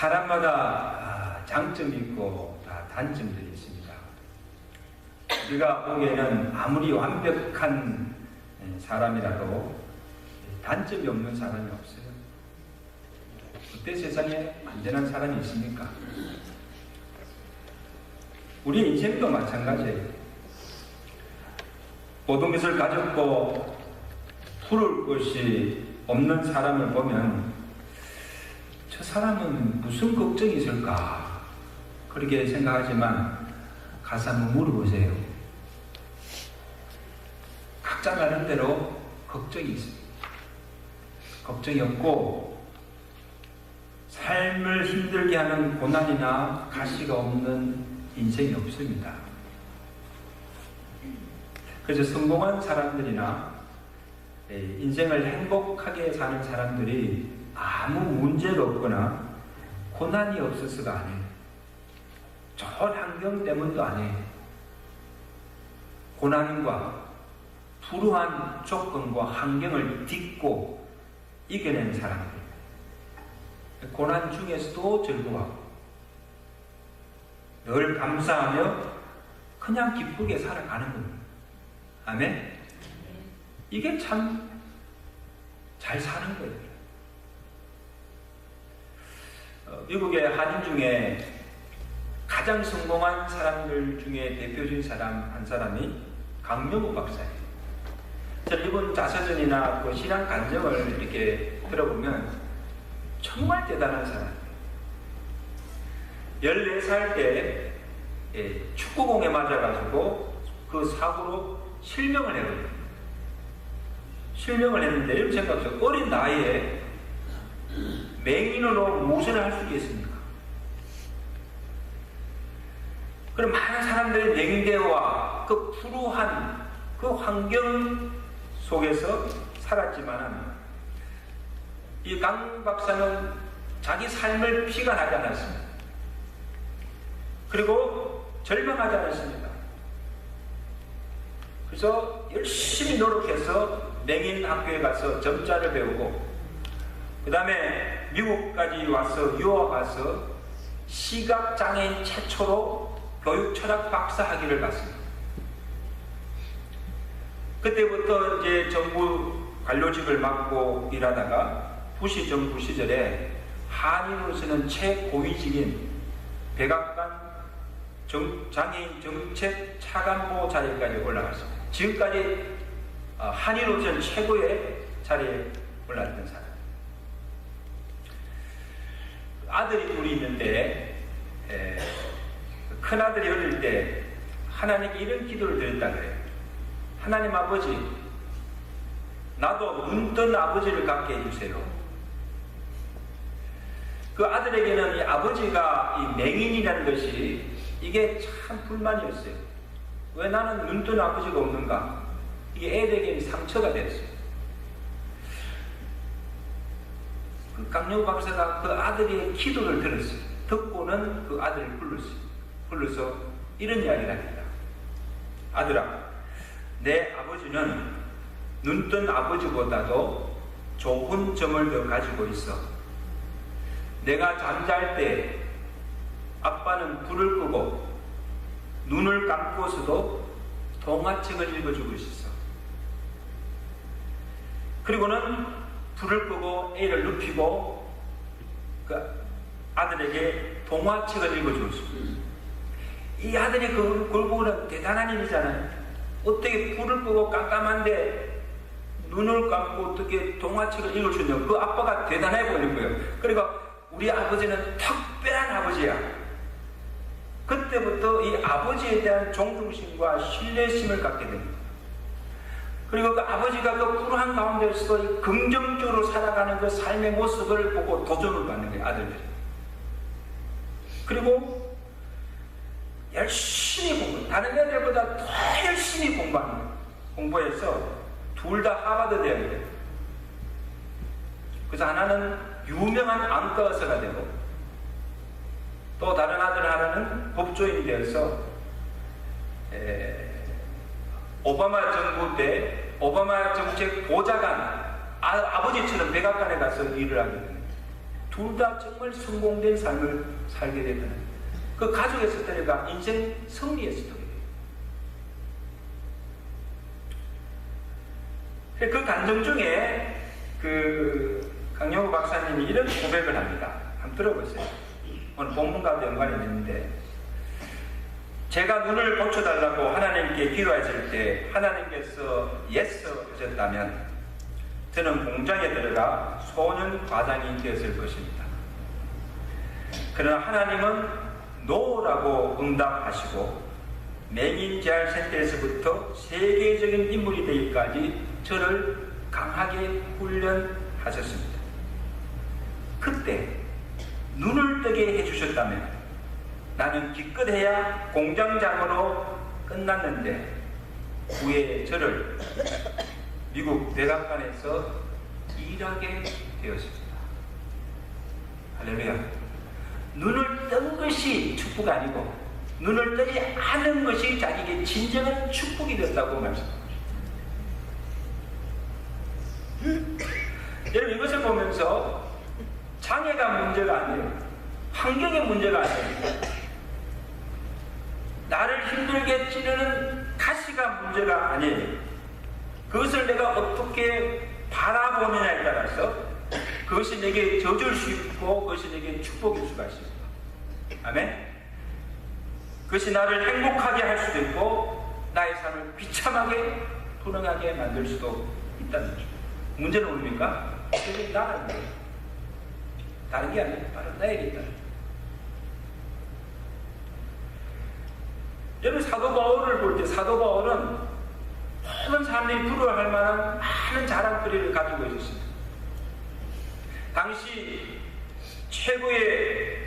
사람마다 장점이 있고 다 단점들이 있습니다. 우리가 보기에는 아무리 완벽한 사람이라도 단점이 없는 사람이 없어요. 그때 세상에 완전한 사람이 있습니까? 우리 인생도 마찬가지예요. 모든 것을 가졌고 부를 것이 없는 사람을 보면 저 사람은 무슨 걱정이 있을까? 그렇게 생각하지만 가서 한번 물어보세요. 각자 나름대로 걱정이 있습니다. 걱정이 없고 삶을 힘들게 하는 고난이나 가시가 없는 인생이 없습니다. 그래서 성공한 사람들이나 인생을 행복하게 사는 사람들이 아무 문제가 없거나 고난이 없어서가 아니에요. 좋은 환경 때문도 아니에요. 고난과 불우한 조건과 환경을 딛고 이겨낸 사람들. 고난 중에서도 즐거워하고 늘 감사하며 그냥 기쁘게 살아가는 겁니다. 아멘? 이게 참 잘 사는 거예요. 미국의 한인 중에 가장 성공한 사람들 중에 대표적인 사람 한 사람이 강명호 박사예요. 저는 이번 자서전이나 그 신앙 간증을 이렇게 들어보면 정말 대단한 사람이에요. 14살 때 축구공에 맞아가지고 그 사고로 실명을 해버려요. 실명을 했는데 이렇게 생각해요. 어린 나이에 맹인으로 무엇을 할 수 있겠습니까? 그럼 많은 사람들이 맹인대와 그 불우한 그 환경 속에서 살았지만 이 강 박사는 자기 삶을 피관하지 않았습니다. 그리고 절망하지 않았습니다. 그래서 열심히 노력해서 맹인 학교에 가서 점자를 배우고 그 다음에 미국까지 와서 유학 와서 시각장애인 최초로 교육철학 박사 학위를 받습니다. 그때부터 이제 정부 관료직을 맡고 일하다가 부시 정부 시절에 한인으로서는 최고위직인 백악관 장애인 정책 차관보 자리까지 올라갔습니다. 지금까지 한인으로서는 최고의 자리에 올랐던 사람. 아들이 둘이 있는데 큰아들이 어릴 때 하나님께 이런 기도를 드렸다 그래요. 하나님 아버지, 나도 눈뜬 아버지를 갖게 해주세요. 그 아들에게는 이 아버지가 이 맹인이라는 것이 이게 참 불만이었어요. 왜 나는 눈뜬 아버지가 없는가? 이게 애들에게 상처가 됐어요. 그 강영우 박사가 그 아들의 기도를 들었어요. 듣고는 그 아들을 불러서 이런 이야기를 합니다. 아들아, 내 아버지는 눈뜬 아버지보다도 좋은 점을 더 가지고 있어. 내가 잠잘 때 아빠는 불을 끄고 눈을 감고서도 동화책을 읽어주고 있었어. 그리고는 불을 끄고 애를 눕히고 그 아들에게 동화책을 읽어주었습니다. 이 아들이 그걸 보고는 대단한 일이잖아요. 어떻게 불을 끄고 깜깜한데 눈을 감고 어떻게 동화책을 읽어주냐고. 그 아빠가 대단해 보이는 거예요. 그러니까 우리 아버지는 특별한 아버지야. 그때부터 이 아버지에 대한 존중심과 신뢰심을 갖게 됩니다. 그리고 그 아버지가 그 불우한 가운데서 긍정적으로 살아가는 그 삶의 모습을 보고 도전을 받는 거예요, 아들들이. 그리고 열심히 공부, 다른 애들보다 더 열심히 공부하는 거예요. 공부해서 둘 다 하버드 대학이 돼요. 그래서 하나는 유명한 안과 의사가 되고 또 다른 아들 하나는 법조인이 되어서 오바마 정부 때 오바마 정책 보좌관 아버지처럼 백악관에 가서 일을 하게 됩니다. 둘 다 정말 성공된 삶을 살게 되는 그 가족의 스토리가 인생 승리의 스토리예요. 그 간증 중에 그 강영우 박사님이 이런 고백을 합니다. 한번 들어보세요. 오늘 본문과도 연관이 있는데, 제가 눈을 고쳐달라고 하나님께 기도했을 때 하나님께서 예스 하셨다면 저는 공장에 들어가 소년 과장이 되었을 것입니다. 그러나 하나님은 노라고 응답하시고 맹인재활센터에서부터 세계적인 인물이 되기까지 저를 강하게 훈련하셨습니다. 그때 눈을 뜨게 해주셨다면 나는 기껏해야 공장장으로 끝났는데 후에 저를 미국 백악관에서 일하게 되었습니다. 할렐루야. 눈을 뜬 것이 축복이 아니고 눈을 뜨지 않은 것이 자기에게 진정한 축복이 됐다고 말씀합니다. 여러분, 이것을 보면서 장애가 문제가 아니에요. 환경의 문제가 아니에요. 나를 힘들게 찌르는 가시가 문제가 아니에요. 그것을 내가 어떻게 바라보느냐에 따라서 그것이 내게 저주일 수 있고 그것이 내게 축복일 수가 있습니다. 아멘? 그것이 나를 행복하게 할 수도 있고 나의 삶을 비참하게 불행하게 만들 수도 있다는 거죠. 문제는 뭡니까? 그게 나라는 거예요. 다른 게 아니에요. 바로 나에게 있다는 거예요. 여러분, 사도 바울을 볼 때 사도 바울은 모든 사람들이 부러워할 만한 많은 자랑거리를 가지고 있었습니다. 당시 최고의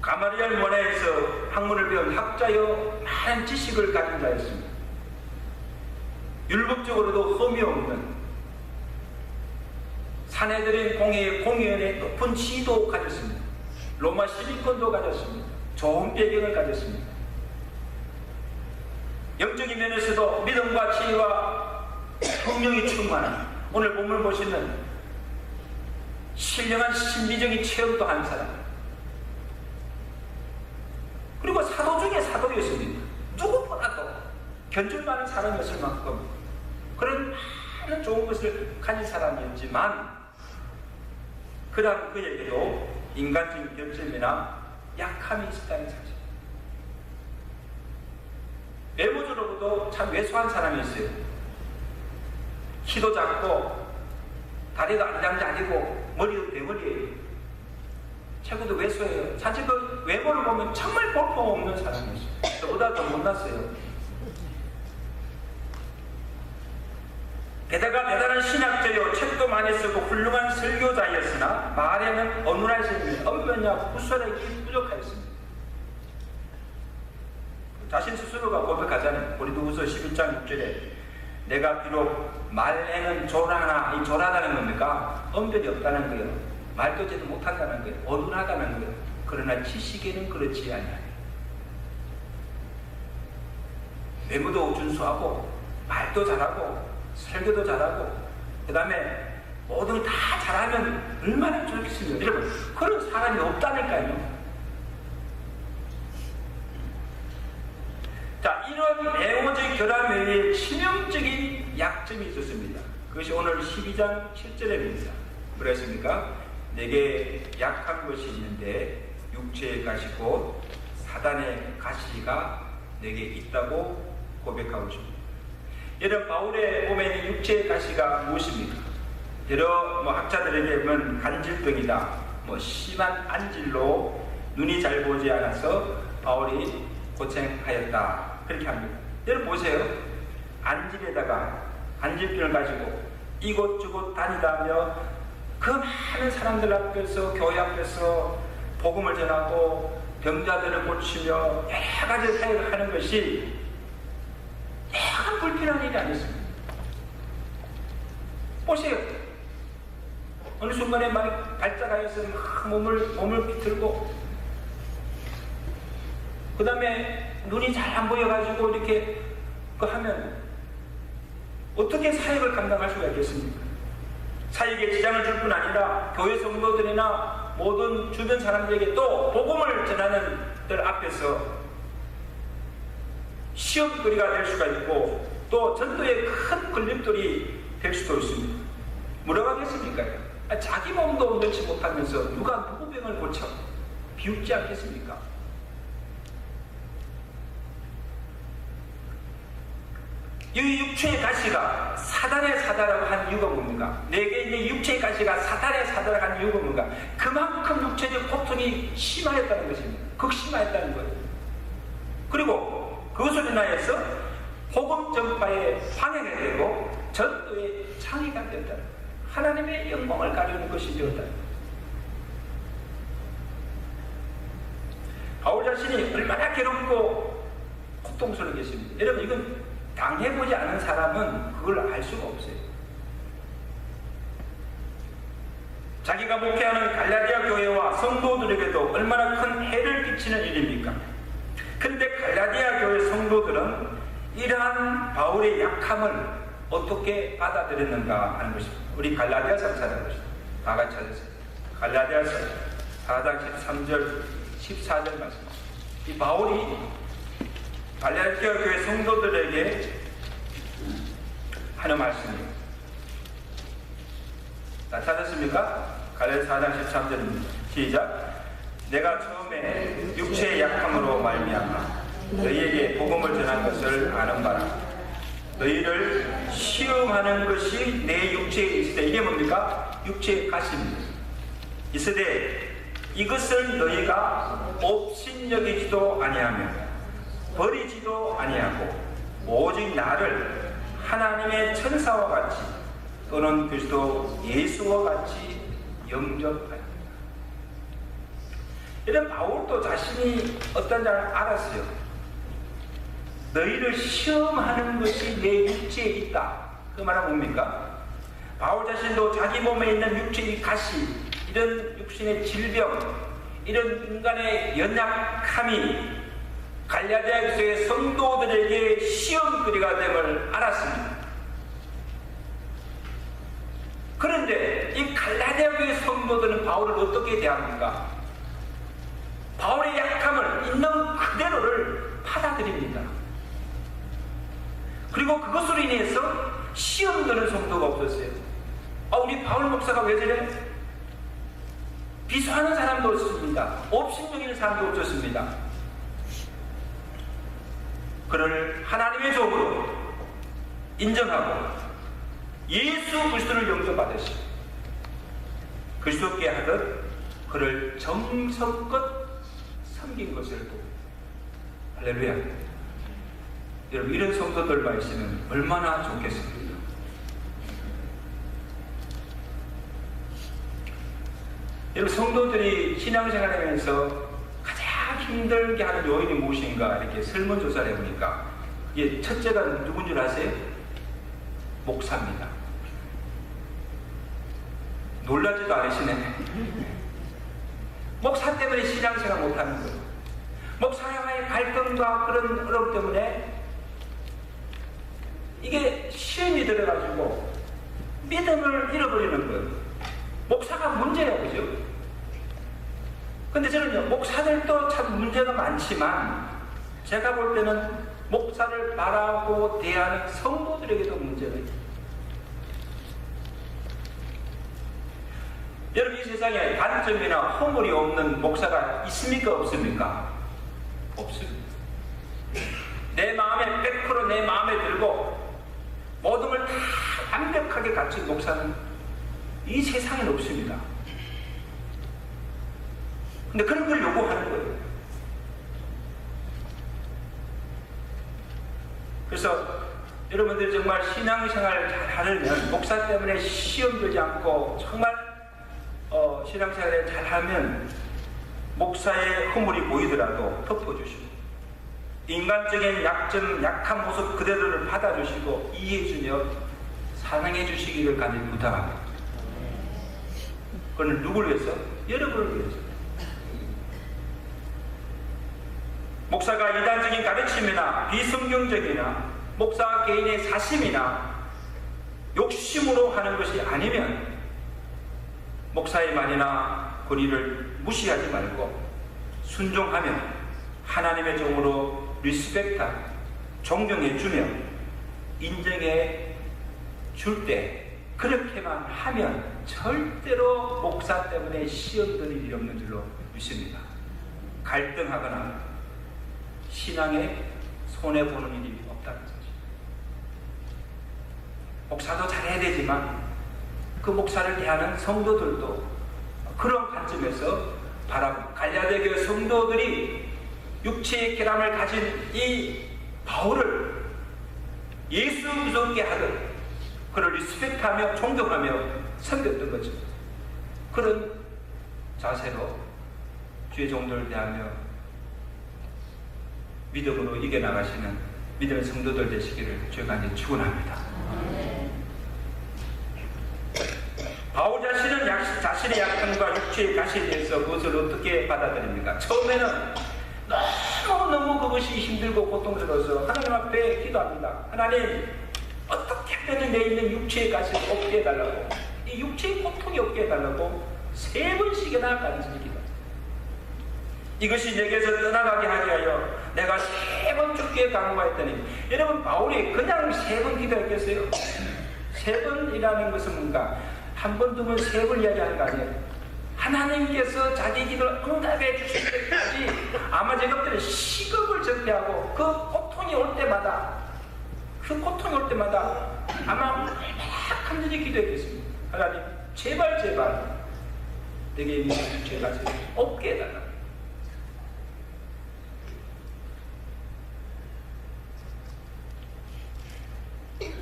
가마리엘 문화에서 학문을 배운 학자여 많은 지식을 가진 자였습니다. 율법적으로도 흠이 없는 사내들인 공회의 높은 지위도 가졌습니다. 로마 시민권도 가졌습니다. 좋은 배경을 가졌습니다. 영적인 면에서도 믿음과 지혜와 성령이 충만한, 오늘 본문을 보시는 신령한 신비적인 체험도 한 사람, 그리고 사도 중에 사도였습니다. 누구보다도 견줄 만한 사람이었을 만큼 그런 많은 좋은 것을 가진 사람이었지만, 그러나 그에게도 인간적인 결점이나 약함이 있었다는 사실. 외모적으로도 참 왜소한 사람이었어요. 키도 작고 다리도 안장자리고 머리도 대머리예요. 체구도 왜소해요. 사실 그 외모를 보면 정말 볼품없는 사람이었어요. 저보다 더 못났어요. 게다가 대단한 신학자요, 책도 많이 쓰고 훌륭한 설교자였으나 말에는 어눌하신 언변이나 구설력이 부족하였습니다. 자신 스스로가 고백하잖아요. 고린도후서 11장 6절에 내가 비록 말에는 조라나, 이 조라다는 겁니까? 언변이 없다는 거예요. 말도 제대로 못한다는 거예요. 어눌하다는 거예요. 그러나 지식에는 그렇지 아니하니. 외모도 준수하고 말도 잘하고 설교도 잘하고 그 다음에 모든 다 잘하면 얼마나 좋겠습니까? 여러분, 그런 사람이 없다니까요. 자, 이런 외모적 결함 외에 치명적인 약점이 있었습니다. 그것이 오늘 12장 7절입니다. 그랬습니까? 내게 약한 것이 있는데 육체의 가시 곧 사단의 가시가 내게 있다고 고백하고 있습니다. 여러분, 바울의 보면 육체의 가시가 무엇입니까? 여러 학자들에게 보면 간질병이다, 심한 안질로 눈이 잘 보지 않아서 바울이 고생하였다, 그렇게 합니다. 여러분 보세요. 안질에다가 간질병을 가지고 이곳저곳 다니다며 그 많은 사람들 앞에서, 교회 앞에서 복음을 전하고 병자들을 고치며 여러 가지 사역을 하는 것이 약간 불편한 일이 아니었습니다. 보세요. 어느 순간에 막 발작하여서 막 몸을 비틀고, 그 다음에 눈이 잘 안 보여가지고 이렇게 하면 어떻게 사역을 감당할 수가 있겠습니까? 사역에 지장을 줄 뿐 아니라 교회 성도들이나 모든 주변 사람들에게 또 복음을 전하는 들 앞에서 시험거리가 될 수가 있고 또 전도의 큰 걸림돌이 될 수도 있습니다. 뭐라고 하겠습니까? 자기 몸도 놓지 못하면서 누가 누구 병을 고쳐 비웃지 않겠습니까? 이 육체의 가시가 사단의 사다라고 한 이유가 뭡니까? 내게 있는 육체의 가시가 사단의 사다라고 한 이유가 뭡니까? 그만큼 육체적 고통이 심하였다는 것입니다. 극심하였다는 거예요. 그리고 그것으로 인하여서 복음 전파에 방해가 되고 전도에 장애가 된다는 거예요. 하나님의 영광을 가리는 것이 되었다. 바울 자신이 얼마나 괴롭고 고통스러운 것입니다. 여러분, 이건 당해보지 않은 사람은 그걸 알 수가 없어요. 자기가 목회하는 갈라디아 교회와 성도들에게도 얼마나 큰 해를 끼치는 일입니까? 그런데 갈라디아 교회 성도들은 이러한 바울의 약함을 어떻게 받아들였는가 하는 것입니다. 우리 갈라디아서 찾아보시죠. 다 같이 찾으세요. 갈라디아서 4장 13절 14절 말씀. 이 바울이 갈라디아 교회 성도들에게 하는 말씀입니다. 다 찾았습니까? 갈라디아 4장 13절입니다. 시작. 내가 처음에 육체의 약함으로 말미암아 너희에게 복음을 전한 것을 아는 바라. 너희를 시험하는 것이 내 육체에 있으되, 이게 뭡니까? 육체의 가시입니다. 있으되 이것을 너희가 업신여기지도 아니하며 버리지도 아니하고 오직 나를 하나님의 천사와 같이 또는 그리스도 예수와 같이 영접하였다. 이런 바울도 자신이 어떤 줄 알았어요. 너희를 시험하는 것이 내 육체에 있다. 그 말은 뭡니까? 바울 자신도 자기 몸에 있는 육체의 가시, 이런 육신의 질병, 이런 인간의 연약함이 갈라디아 교회의 성도들에게 시험거리가 됨을 알았습니다. 그런데 이 갈라디아 교회 성도들은 바울을 어떻게 대합니까? 바울의 약함을 있는 그대로를 받아들입니다. 그리고 그것으로 인해서 시험드는 성도가 없었어요. 우리 바울 목사가 왜 저래? 비수하는 사람도 없었습니다. 업신여기는 사람도 없었습니다. 그를 하나님의 종으로 인정하고 예수 그리스도를 영접받으시고 그리스도께 하듯 그를 정성껏 섬긴 것을 보고, 할렐루야. 여러분, 이런 성도들과 있으면 얼마나 좋겠습니까? 여러분, 성도들이 신앙생활하면서 가장 힘들게 하는 요인이 무엇인가 이렇게 설문조사를 해보니까 이게 첫째가 누군 줄 아세요? 목사입니다. 놀라지도 않으시네. 목사 때문에 신앙생활 못하는 거예요. 목사와의 갈등과 그런 어려움 때문에 이게 시험이 들어가지고 믿음을 잃어버리는 거예요. 목사가 문제예요, 그죠? 근데 저는요, 목사들도 참 문제가 많지만 제가 볼 때는 목사를 바라고 대하는 성도들에게도 문제가 있어요. 여러분, 이 세상에 단점이나 허물이 없는 목사가 있습니까? 없습니까? 없습니다. 내 마음에 100% 내 마음에 들고 모든 걸 다 완벽하게 갖춘 목사는 이 세상에 없습니다. 근데 그런 걸 요구하는 거예요. 그래서 여러분들이 정말 신앙생활을 잘 하려면, 목사 때문에 시험 들지 않고 정말 신앙생활을 잘 하면 목사의 허물이 보이더라도 덮어주시고, 인간적인 약점, 약한 모습 그대로를 받아주시고 이해해주며 사랑해 주시기를 간절히 부탁합니다. 그건 누구를 위해서? 여러분을 위해서. 목사가 이단적인 가르침이나 비성경적이나 목사 개인의 사심이나 욕심으로 하는 것이 아니면 목사의 말이나 권위를 무시하지 말고 순종하며 하나님의 종으로 리스펙트하고 존경해주며 인정해 줄 때 그렇게만 하면 절대로 목사 때문에 시험 드는 일이 없는 줄로 믿습니다. 갈등하거나 신앙에 손해보는 일이 없다는 거죠. 목사도 잘해야 되지만 그 목사를 대하는 성도들도 그런 관점에서 바라보고, 갈라디아 교회 성도들이 육체의 결함을 가진 이 바울을 예수 무섭게 하듯 그를 리스펙트하며 존경하며 섬겼던 거죠. 그런 자세로 주의 종들을 대하며 믿음으로 이겨나가시는 믿음의 성도들 되시기를 주가 간절히 축원합니다. 바울 자신은 자신의 약함과 육체의 가시에 대해서 그것을 어떻게 받아들입니까? 처음에는 너무 그것이 힘들고 고통스러워서 하나님 앞에 기도합니다. 하나님, 어떻게 하면 내 있는 육체의 가시를 없게 해달라고, 이 육체의 고통이 없게 해달라고 3번씩이나 간절히 기도합니다. 이것이 내게서 떠나가게 하게 하여 내가 3번 죽게 강구하였더니, 여러분, 바울이 그냥 3번 기도했겠어요? 3번이라는 것은 뭔가 한 번, 두 번, 3번 이야기하는 거 아니에요. 하나님께서 자기 기도를 응답해 주실 때까지 아마 제것들은 시급을 적대하고 그 고통이 올 때마다 아마 얼마나 간절히 기도했겠습니다. 하나님, 제발 내게 있는 육체의 가시를 없게 해달라.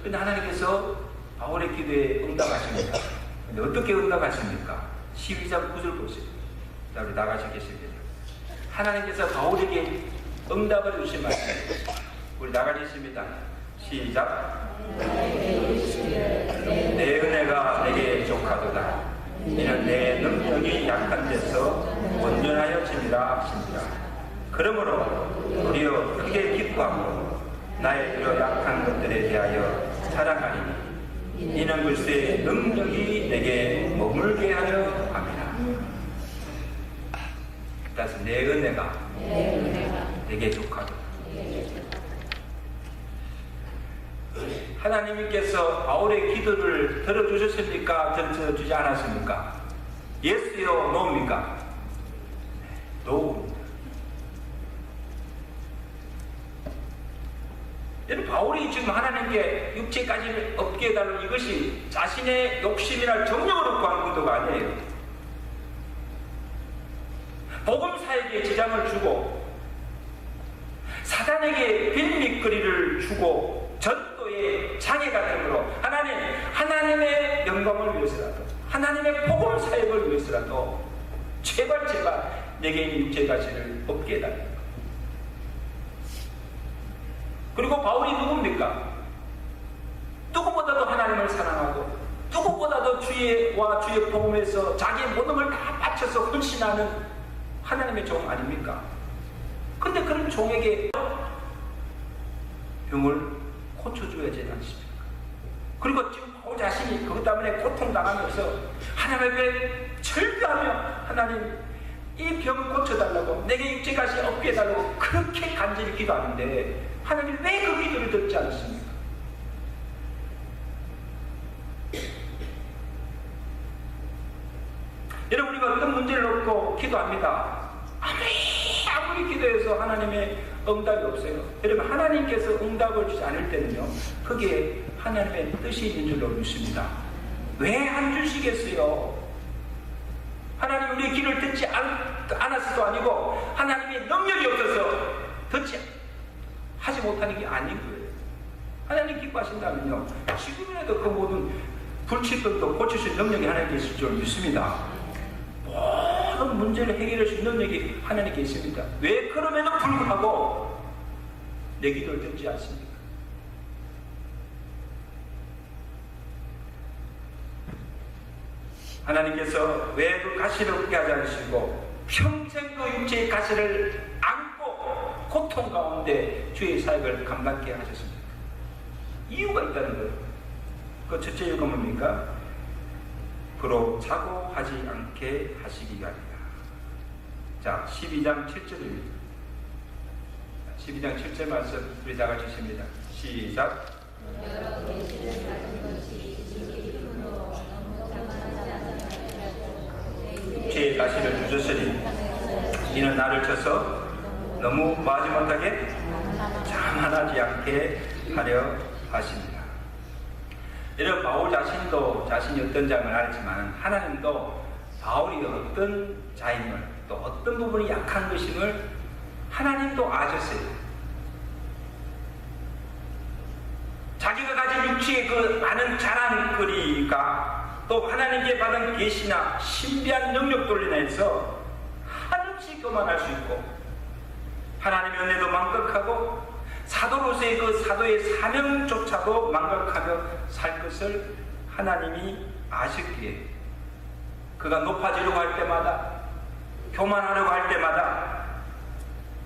근데 하나님께서 바울의 기도에 응답하십니다. 근데 어떻게 응답하십니까? 12장 9절 보세요. 자, 우리 나가시겠습니다. 하나님께서 바울에게 응답을 주신 말씀, 우리 나가겠습니다. 시작. 내 은혜가 내게 족하도다. 이는 내 능력이 약한 데서 온전하여 짐이라 하십니다. 그러므로 우리여 크게 기뻐하고 나의 이러 약한 것들에 대하여 사랑하리니 이는 글쎄 능력이 내게 머물게 하려 합니다. 그래서 내 은혜가 내게 족하도다. 하나님께서 바울의 기도를 들어주셨습니까? 들어주지 않았습니까? 예스요, 노입니까? 노입니다. 여러분, 바울이 지금 하나님께 육체까지 없게 해달라는 이것이 자신의 욕심이나 정력으로 구한 기도가 아니에요. 복음사에게 지장을 주고 사단에게 빌미거리를 주고 전도에 장애가 되므로 하나님의 영광을 위해서라도, 하나님의 복음사역을 위해서라도 제발 내게 있는 육체 가시를 없게 해달라. 그리고 바울이 누굽니까? 누구보다도 하나님을 사랑하고 누구보다도 주의와 주의 복음에서 자기의 모든 걸 다 바쳐서 헌신하는 하나님의 종 아닙니까? 근데 그런 종에게 병을 고쳐줘야 되지 않습니까? 그리고 지금 바울 자신이 그것 때문에 고통당하면서 하나님 앞에 절규하며 하나님, 이 병 고쳐달라고, 내게 육체가시 없게 해달라고 그렇게 간절히 기도하는데 하나님 왜 그 기도를 듣지 않습니까? 여러분, 우리가 어떤 문제를 놓고 기도합니다. 아무리 기도해서 하나님의 응답이 없어요. 여러분, 하나님께서 응답을 주지 않을 때는요, 그게 하나님의 뜻이 있는 줄로 믿습니다. 왜 안 주시겠어요? 하나님 우리의 기도를 듣지 않았어도 아니고 하나님의 능력이 없어서 하지 못하는 게 아니고요. 하나님 기뻐하신다면요, 지금이라도 그 모든 불치병도 고치실 능력이 하나님께 있을 줄 믿습니다. 모든 문제를 해결할 수 있는 능력이 하나님께 있습니다. 왜 그럼에도 불구하고 내 기도를 듣지 않습니까? 하나님께서 왜 그 가시를 없게 하지 않으시고 평생 그 육체의 가시를 안고 고통 가운데 주의 사역을 감당케 하셨습니다. 이유가 있다는 거예요. 그 첫째 이유가 뭡니까? 그로 자고하지 않게 하시기 바랍니다. 자, 12장 7절입니다. 12장 7절 말씀 우리 다 같이 읽습니다. 시작. 육체의 가시를 주셨으니 이는 나를 쳐서 너무 마지못하게 자만하지 않게 하려 하십니다. 이런 바울 자신도 자신이 어떤 자임을 알지만 하나님도 바울이 어떤 자임을 또 어떤 부분이 약한 것임을 하나님도 아셨어요. 자기가 가진 육체의 그 많은 자랑거리가 또 하나님께 받은 계시나 신비한 능력들로 인해서 한없이 교만할 수 있고 하나님의 은혜도 망각하고 사도로서의 그 사도의 사명조차도 망각하며 살 것을 하나님이 아셨기에 그가 높아지려고 할 때마다 교만하려고 할 때마다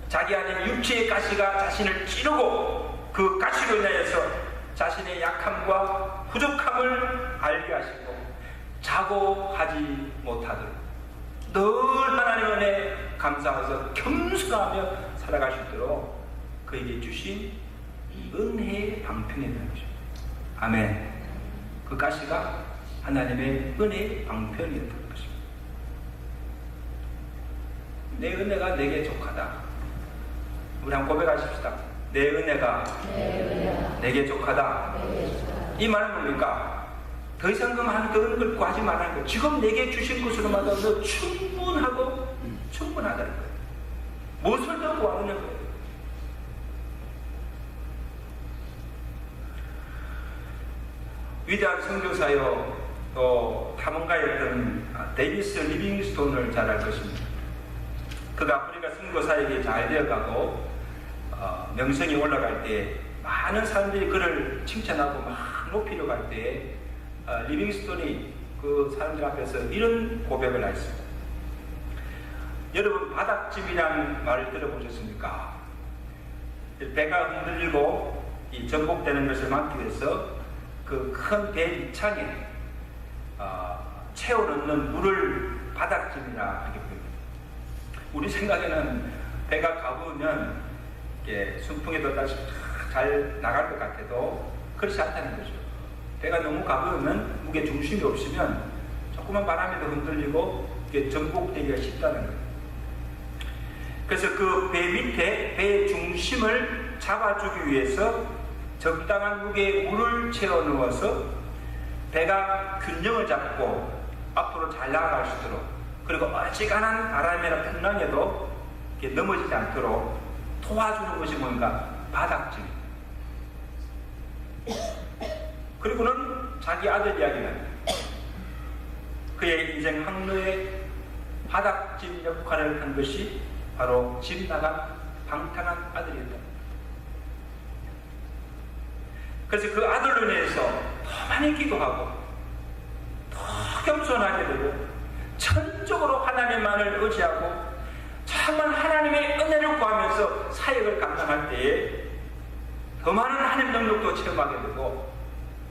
자기 안에 육체의 가시가 자신을 찌르고 그 가시로 인하여서 자신의 약함과 부족함을 알게 하시고 자고하지 못하도록 늘 하나님 은혜에 감사해서 겸손하며 살아갈 수 있도록 그에게 주신 은혜의 방편이 되는 것입니다. 아멘. 그 가시가 하나님의 은혜의 방편이었던 것입니다. 내 은혜가 내게 족하다. 우리 한번 고백하십시다. 내 은혜가 내게 족하다. 이 말은 뭡니까? 더 이상 그런 걸 구하지 말라는 거예요. 지금 내게 주신 것으로마다 너 충분하고 충분하다는 거예요. 무엇을 더 구하는 거예요? 위대한 선교사요 또 탐험가였던 데이비스 리빙스톤을 잘 알 것입니다. 그가 아프리카 선교사에게 잘 되어가고 명성이 올라갈 때 많은 사람들이 그를 칭찬하고 막 높이려고 할 때 리빙스톤이 그 사람들 앞에서 이런 고백을 했습니다. 여러분 바닥짐이라는 말을 들어보셨습니까? 배가 흔들리고 이 전복되는 것을 막기 위해서 그 큰 배 밑창에 채워넣는 물을 바닥짐이라 하게 부릅니다. 우리 생각에는 배가 가보면 순풍에도 다시 잘 나갈 것 같아도 그렇지 않다는 거죠. 배가 너무 가보면 무게 중심이 없으면 조그만 바람에도 흔들리고 전복되기가 쉽다는 거예요. 그래서 그 배 밑에 배의 중심을 잡아주기 위해서 적당한 무게의 물을 채워 넣어서 배가 균형을 잡고 앞으로 잘 나아갈 수 있도록 그리고 어지간한 바람이나 풍랑에도 넘어지지 않도록 도와주는 것이 뭔가 바닥짐. 그리고는 자기 아들 이야기는 그의 인생 항로에 바닥짐 역할을 한 것이 바로 집 나간 방탕한 아들이었다. 그래서 그 아들로 인해서 더 많이 기도하고 더 겸손하게 되고 전적으로 하나님만을 의지하고 정말 하나님의 은혜를 구하면서 사역을 감당할 때에 더 많은 하나님 능력도 체험하게 되고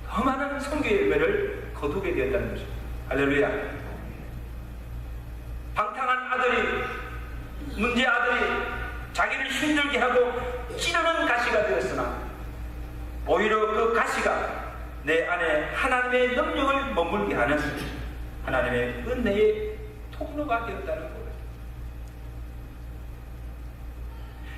더 많은 선교 예배를 거두게 되었다는 것입니다. 할렐루야. 방탕한 아들이 문제 아들이 자기를 힘들게 하고 찌르는 가시가 되었으나 오히려 그 가시가 내 안에 하나님의 능력을 머물게 하는 하나님의 은혜의 통로가 되었다는 거예요.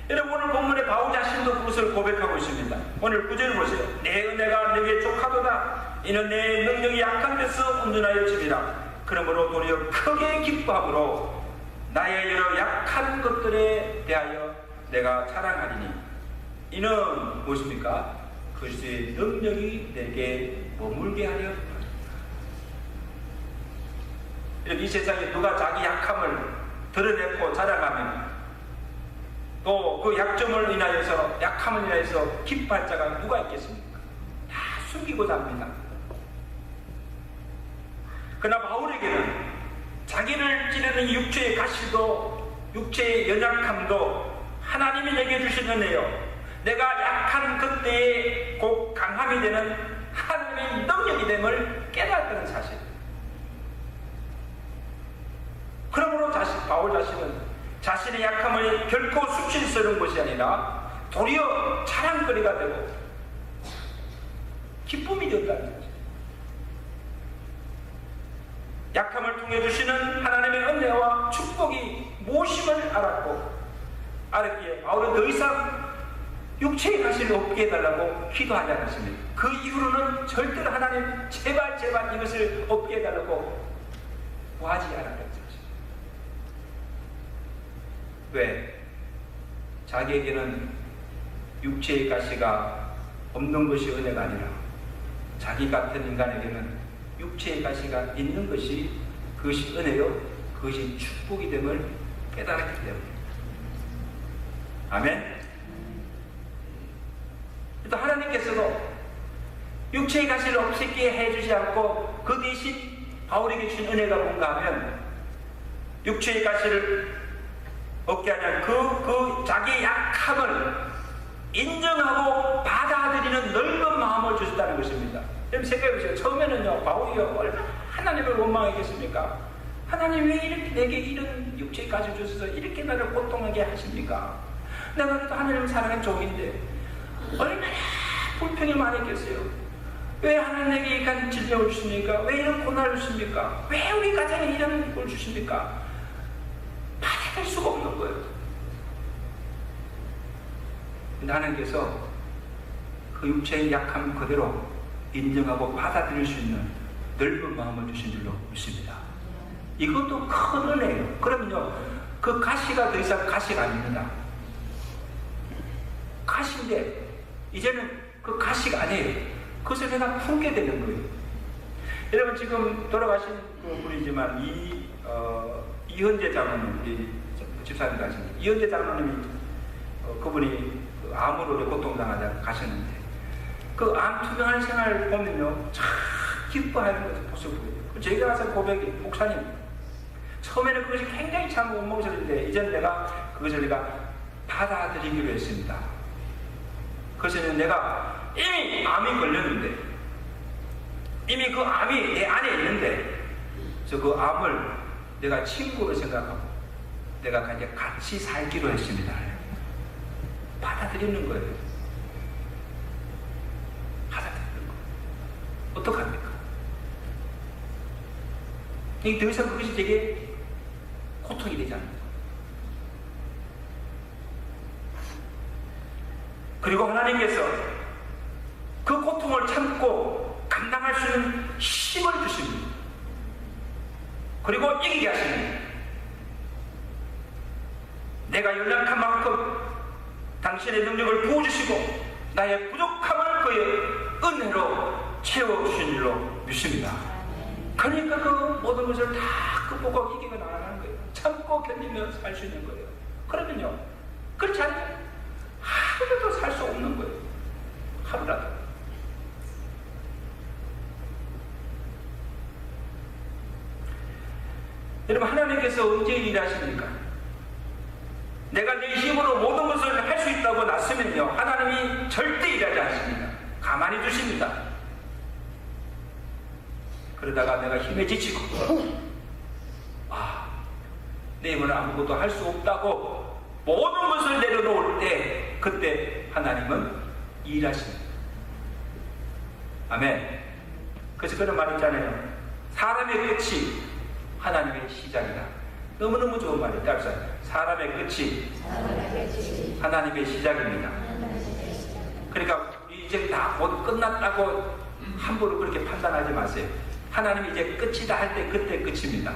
여러분 오늘 본문의 바울 자신도 그것을 고백하고 있습니다. 오늘 9절 보세요. 내 은혜가 내게 족하도다. 이는 내 능력이 약한 데서 온전하여 집이라. 그러므로 도리어 크게 기뻐함으로 나의 여러 약한 것들에 대하여 내가 자랑하리니 이는 무엇입니까? 그리스도의 능력이 내게 머물게 하려 합니다. 이렇게 이 세상에 누가 자기 약함을 드러내고 자랑하면 또 그 약점을 인하여서 약함을 인하여서 기뻐할 자가 누가 있겠습니까? 다 숨기고자 합니다. 그러나 바울에게는 자기를 찌르는 육체의 가시도 육체의 연약함도 하나님이 내게 주신 은혜요 내가 약한 그때에 곧 강함이 되는 하나님의 능력이 됨을 깨달았다는 사실. 바울 자신은 자신의 약함을 결코 수치스러운 것이 아니라 도리어 자랑거리가 되고 기쁨이 되었다는 거죠. 약함을 통해 주시는 하나님의 은혜와 축복이 무엇임을 알았고, 알았기에 바울은 더 이상 육체의 가시를 없게 해달라고 기도하지 않았습니다. 그 이후로는 절대로 하나님 제발 이것을 없게 해달라고 구하지 않았다는 것입니다. 왜? 자기에게는 육체의 가시가 없는 것이 은혜가 아니라 자기 같은 인간에게는 육체의 가시가 있는 것이, 그것이 은혜요, 그것이 축복이 됨을 깨달았기 때문입니다. 아멘. 또 하나님께서도 육체의 가시를 없애게 해주지 않고 그 대신 바울에게 주신 은혜가 뭔가 하면, 육체의 가시를 없게 하면 그 자기의 약함을 인정하고 받아들이는 넓은 마음을 주셨다는 것입니다. 여러분 생각해보세요. 처음에는요, 바울이 얼마나 하나님을 원망하겠습니까? 하나님 왜 이렇게 내게 이런 육체의 가시를 주셔서 이렇게 나를 고통하게 하십니까? 내가 그래도 하나님을 사랑하는 종인데 얼마나 불평이 많았겠어요. 왜 하나님 내게 이런 질병을 주십니까? 왜 이런 고난을 주십니까? 왜 우리 가정에 이런 걸 주십니까? 받아들일 수가 없는 거예요. 하나님께서 그 육체의 약함 그대로 인정하고 받아들일 수 있는 넓은 마음을 주신 줄로 믿습니다. 이것도 큰 은혜예요. 그러면요, 그 가시가 더 이상 가시가 아닙니다. 가시인데 이제는 그 가시가 아니에요. 그것을 내가 풀게 되는 거예요. 여러분 지금 돌아가신 분이지만 이현재 장로님, 우리 집사님 가신 이현재 장로님이 그분이 암으로 고통당하다 가셨는데, 그 암 투병하는 생활을 보면요, 참 기뻐하는 것을 보셨고요. 제가 가서 고백이, 목사님, 처음에는 그것이 굉장히 참 원망스러운데 이제는 그것을 내가 받아들이기로 했습니다. 그래서 내가 이미 암이 걸렸는데, 이미 그 암이 내 안에 있는데, 그래서 그 암을 내가 친구로 생각하고 내가 이제 같이 살기로 했습니다. 받아들이는 거예요. 받아들이는 거예요. 어떡합니까? 이게 더 이상 그것이 되게 고통이 되지 않습니까? 그리고 하나님께서 그 고통을 참고 감당할 수 있는 힘을 주십니다. 그리고 이기게 하십니다. 내가 연약한 만큼 당신의 능력을 부어주시고 나의 부족함을 그의 은혜로 채워주신 줄로 믿습니다. 그러니까 그 모든 것을 다 극복하고 이기고 나아가는 거예요. 참고 견디며 살 수 있는 거예요. 그러면요, 그렇지 않아요? 하루라도 살 수 없는 거예요. 하루라도. 여러분, 하나님께서 언제 일하십니까? 내가 내 힘으로 모든 것을 할 수 있다고 났으면요, 하나님이 절대 일하지 않습니다. 가만히 두십니다. 그러다가 내가 힘에 지치고 내 힘으로 아무것도 할 수 없다고 모든 것을 내려놓을 때, 그때 하나님은 일하십니다. 아멘. 그래서 그런 말 있잖아요. 사람의 끝이 하나님의 시작이다. 너무너무 좋은 말이에요. 따라서 사람의 끝이 하나님의 시작입니다. 그러니까 이제 다 곧 끝났다고 함부로 그렇게 판단하지 마세요. 하나님이 이제 끝이다 할 때 그때 끝입니다.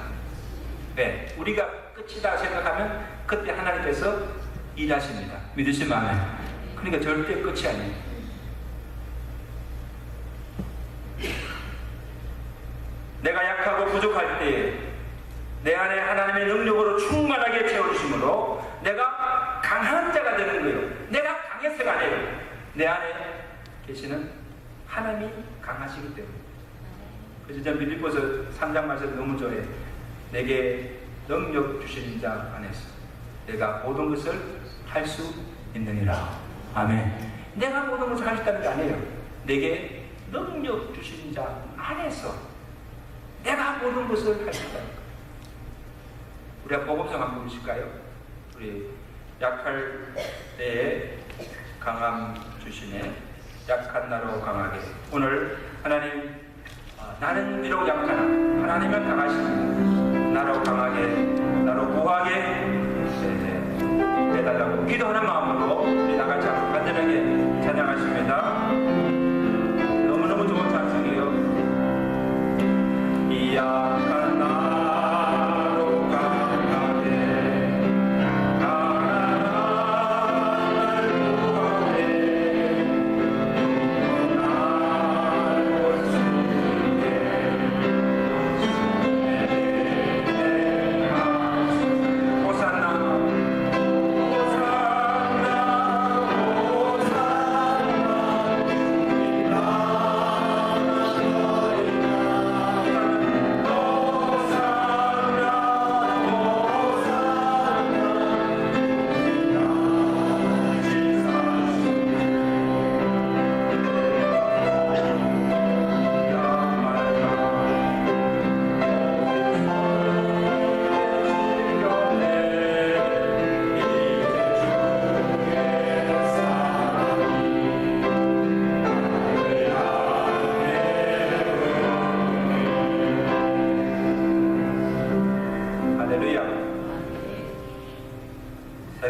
네, 우리가 끝이다 생각하면 그때 하나님께서 일하십니다. 믿으시면 아멘. 그러니까 절대 끝이 아니에요. 내가 약하고 부족할 때에 내 안에 하나님의 능력으로 충만하게 채워주심으로 내가 강한 자가 되는 거예요. 내가 강해서가 아니에요. 내 안에 계시는 하나님이 강하시기 때문에. 그래서 전 빌립보서 3장 말씀 너무 좋아해요. 내게 능력 주시는 자 안에서 내가 모든 것을 할 수 있느니라. 아멘. 내가 모든 것을 할 수 있다는 게 아니에요. 내게 능력 주시는 자 안에서 내가 모든 것을 할 수 있다는 거예요. 우리가 복음성 한번 보실까요? 우리 약할 때에 강함 주시네. 약한 나로 강하게. 오늘 하나님, 나는 비록 약하나 하나님은 강하십니다. 나로 강하게, 나로 구하게 해달라고 기도하는 마음으로 우리 나같이 간절하게 찬양하십니다. 너무너무 좋은 찬송이에요. 이 약한 나로 강하게, 강한 나를 구하게, 나를 주께 호산나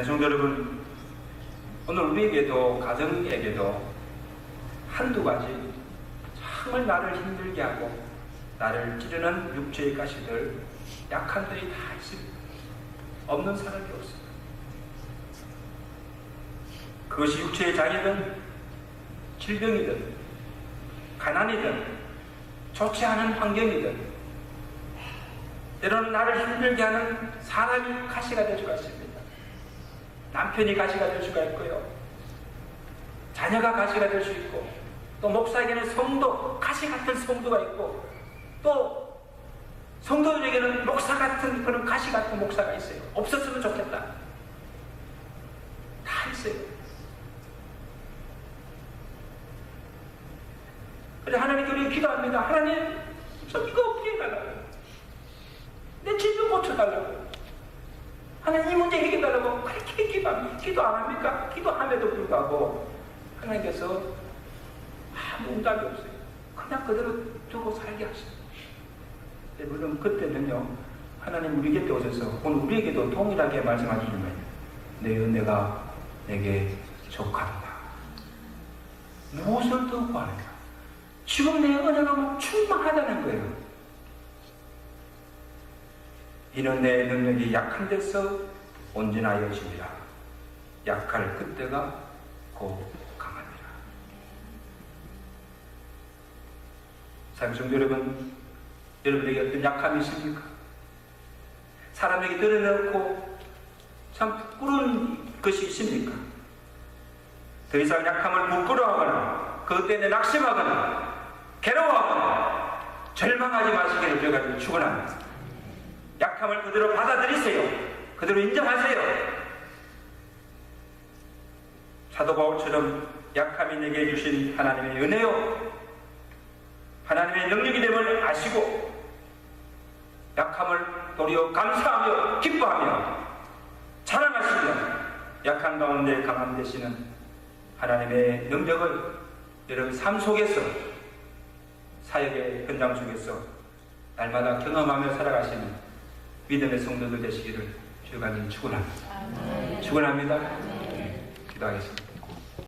성도 여러분, 오늘 우리에게도 가정에게도 한두 가지 정말 나를 힘들게 하고 나를 찌르는 육체의 가시들, 약한들이 다 있습니다. 없는 사람이 없습니다. 그것이 육체의 장애든 질병이든 가난이든 좋지 않은 환경이든 때로는 나를 힘들게 하는 사람이 가시가 될 수가 있습니다. 남편이 가시가 될 수가 있고요. 자녀가 가시가 될 수 있고, 또 목사에게는 성도, 가시 같은 성도가 있고, 또 성도들에게는 목사 같은 그런 가시 같은 목사가 있어요. 없었으면 좋겠다. 다 있어요. 그래서 하나님께 우리 기도합니다. 하나님, 저 이거 어떻게 해달라고? 내 질병 고쳐달라고. 하나님 이 문제 해결달라고 그렇게 기도 안 합니까? 기도함에도 불구하고 하나님께서 아무 응답이 없어요. 그냥 그대로 두고 살게 하십니다. 물론 그때는요, 하나님 우리 곁에 오셔서 오늘 우리에게도 동일하게 말씀하시는 거예요. 내 은혜가 내게 족하다. 무엇을 더 구하는가? 지금 내 은혜가 충만하다는 거예요. 이는 내 능력이 약한 데서 온전하여 지니라. 약할 그때가 곧 강하니라. 사랑성도 여러분, 여러분에게 어떤 약함이 있습니까? 사람에게 드러내놓고 참 부끄러운 것이 있습니까? 더 이상 약함을 부끄러워하거나 그것 때문에 낙심하거나 괴로워하거나 절망하지 마시기를 저희가 축원합니다. 약함을 그대로 받아들이세요. 그대로 인정하세요. 사도 바울처럼 약함이 내게 주신 하나님의 은혜요, 하나님의 능력이 됨을 아시고 약함을 도리어 감사하며 기뻐하며 자랑하시며 약한 가운데 강함 되시는 하나님의 능력을 여러분 삶 속에서, 사역의 현장 속에서 날마다 경험하며 살아가시는 믿음의 성도들 되시기를 주가 축원합니다. 축원합니다. 기도하겠습니다.